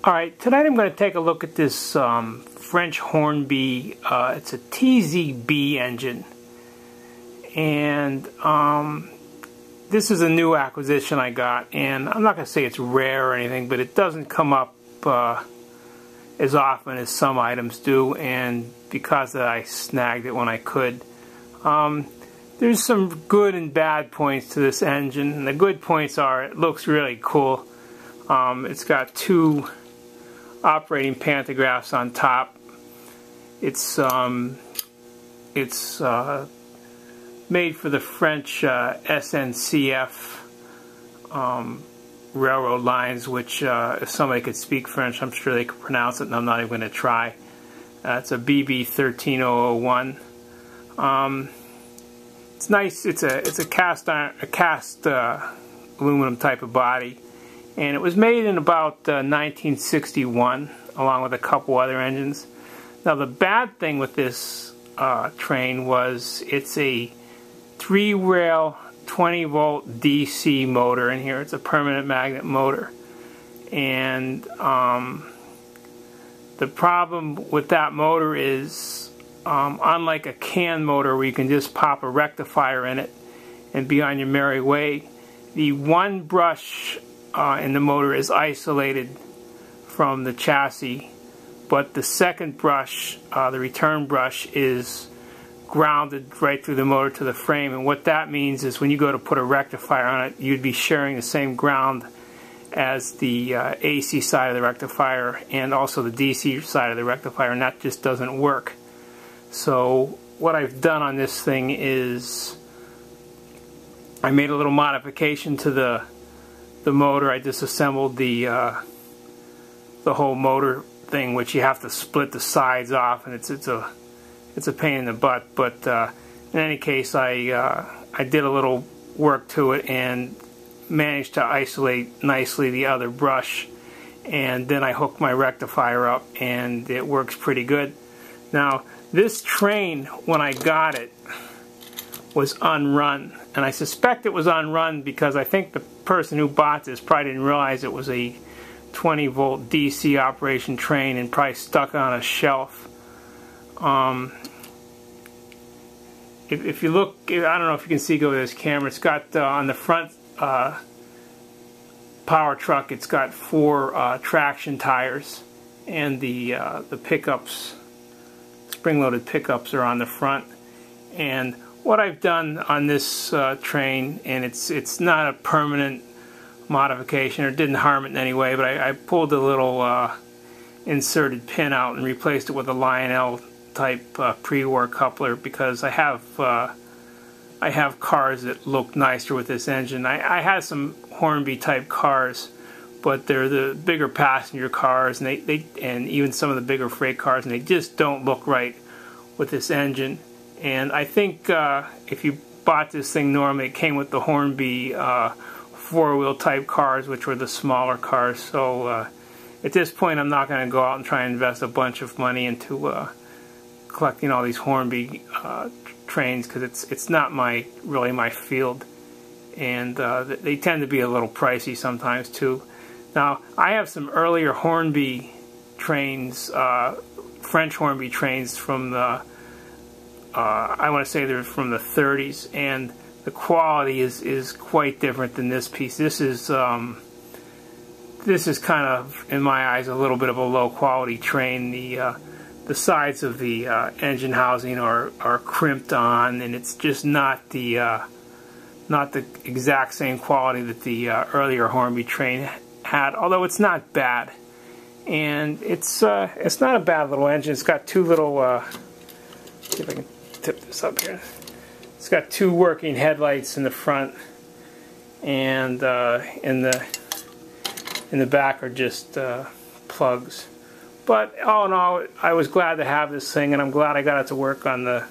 Alright, tonight I'm going to take a look at this French Hornby, it's a Tzb engine, and this is a new acquisition I got, and I'm not going to say it's rare or anything, but it doesn't come up as often as some items do, and because I snagged it when I could. There's some good and bad points to this engine, and the good points are it looks really cool. It's got two operating pantographs on top. It's made for the French SNCF railroad lines, which if somebody could speak French, I'm sure they could pronounce it, and I'm not even going to try. It's a BB 13001. It's nice. It's a cast aluminum type of body, and it was made in about 1961, along with a couple other engines. Now the bad thing with this train was it's a 3-rail 20-volt DC motor in here. It's a permanent magnet motor, and the problem with that motor is unlike a can motor where you can just pop a rectifier in it and be on your merry way, the one brush in the motor is isolated from the chassis, but the second brush, the return brush, is grounded right through the motor to the frame. And what that means is when you go to put a rectifier on it, you'd be sharing the same ground as the AC side of the rectifier and also the DC side of the rectifier, and that just doesn't work. So what I've done on this thing is I made a little modification to the motor. I disassembled the whole motor thing, which you have to split the sides off, and it's a pain in the butt. But in any case, I did a little work to it and managed to isolate nicely the other brush, and then I hooked my rectifier up, and it works pretty good. Now this train, when I got it, was unrun, and I suspect it was unrun because I think the person who bought this probably didn't realize it was a 20-volt DC operation train and probably stuck on a shelf. If you look, I don't know if you can see go with this camera, it's got on the front power truck, it's got 4 traction tires, and the pickups, spring-loaded pickups, are on the front. And what I've done on this train, and it's not a permanent modification, or it didn't harm it in any way, but I pulled a little inserted pin out and replaced it with a Lionel type pre-war coupler, because I have cars that look nicer with this engine. I had some Hornby type cars, but they're the bigger passenger cars, and and even some of the bigger freight cars, and they just don't look right with this engine. And I think if you bought this thing normally, it came with the Hornby 4-wheel type cars, which were the smaller cars. So at this point, I'm not going to go out and try and invest a bunch of money into collecting all these Hornby trains, because it's not really my field, and they tend to be a little pricey sometimes too. Now I have some earlier Hornby trains, French Hornby trains from the I want to say they're from the 30s, and the quality is quite different than this piece. This is kind of, in my eyes, a little bit of a low quality train. The sides of the engine housing are crimped on, and it's just not the exact same quality that the earlier Hornby train had. Although it's not bad, and it's not a bad little engine. It's got 2 little. See if I can tip this up here. It's got 2 working headlights in the front, and in the back are just plugs. But all in all, I was glad to have this thing, and I'm glad I got it to work on the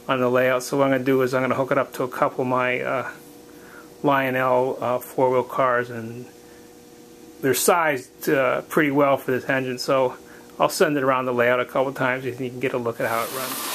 layout. So what I'm going to do is I'm going to hook it up to a couple of my Lionel 4-wheel cars, and they're sized pretty well for this engine. So I'll send it around the layout a couple of times so you can get a look at how it runs.